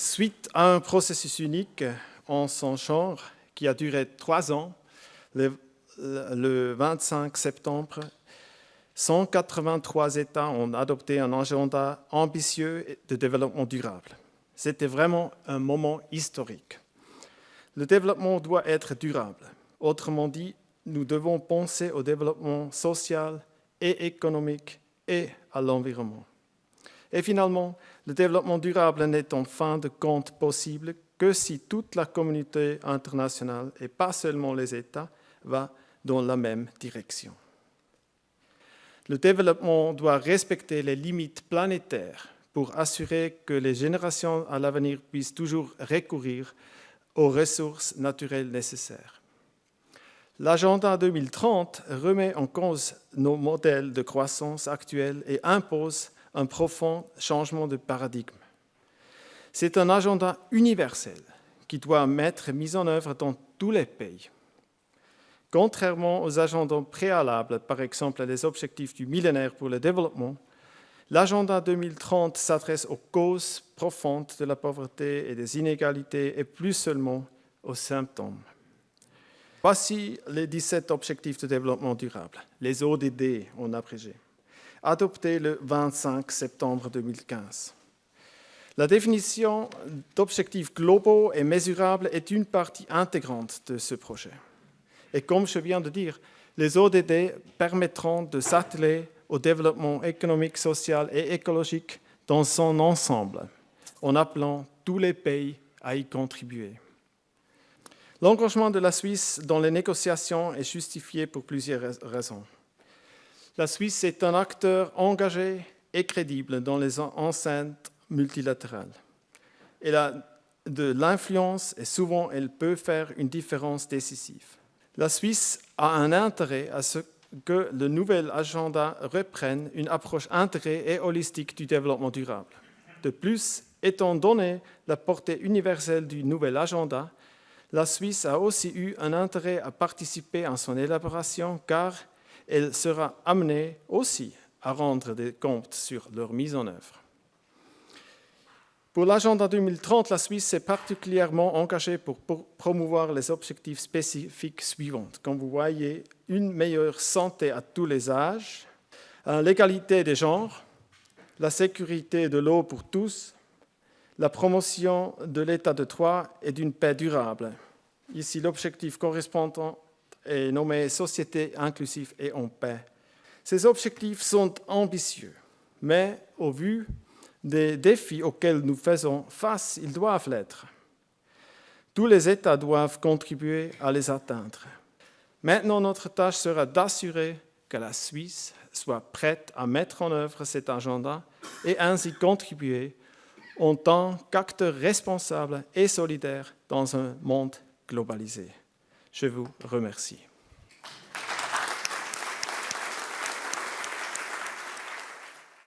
Suite à un processus unique en son genre qui a duré 3 ans, le 25 septembre, 183 États ont adopté un agenda ambitieux de développement durable. C'était vraiment un moment historique. Le développement doit être durable. Autrement dit, nous devons penser au développement social et économique et à l'environnement. Et finalement, le développement durable n'est en fin de compte possible que si toute la communauté internationale, et pas seulement les États, va dans la même direction. Le développement doit respecter les limites planétaires pour assurer que les générations à l'avenir puissent toujours recourir aux ressources naturelles nécessaires. L'agenda 2030 remet en cause nos modèles de croissance actuels et impose un profond changement de paradigme. C'est un agenda universel qui doit être mis en œuvre dans tous les pays. Contrairement aux agendas préalables, par exemple les objectifs du millénaire pour le développement, l'agenda 2030 s'adresse aux causes profondes de la pauvreté et des inégalités et plus seulement aux symptômes. Voici les 17 objectifs de développement durable, les ODD en abrégé, adoptés le 25 septembre 2015. La définition d'objectifs globaux et mesurables est une partie intégrante de ce projet. Et comme je viens de dire, les ODD permettront de s'atteler au développement économique, social et écologique dans son ensemble, en appelant tous les pays à y contribuer. L'engagement de la Suisse dans les négociations est justifié pour plusieurs raisons. La Suisse est un acteur engagé et crédible dans les enceintes multilatérales. Elle a de l'influence et souvent elle peut faire une différence décisive. La Suisse a un intérêt à ce que le nouvel agenda reprenne une approche intégrée et holistique du développement durable. De plus, étant donné la portée universelle du nouvel agenda, la Suisse a aussi eu un intérêt à participer à son élaboration car elle sera amenée aussi à rendre des comptes sur leur mise en œuvre. Pour l'agenda 2030, la Suisse s'est particulièrement engagée pour promouvoir les objectifs spécifiques suivants. Comme vous voyez, une meilleure santé à tous les âges, l'égalité des genres, la sécurité de l'eau pour tous, la promotion de l'état de droit et d'une paix durable. Ici, l'objectif correspondant est nommé « Société inclusive et en paix ». Ces objectifs sont ambitieux, mais au vu des défis auxquels nous faisons face, ils doivent l'être. Tous les États doivent contribuer à les atteindre. Maintenant, notre tâche sera d'assurer que la Suisse soit prête à mettre en œuvre cet agenda et ainsi contribuer en tant qu'acteur responsable et solidaire dans un monde globalisé. Je vous remercie.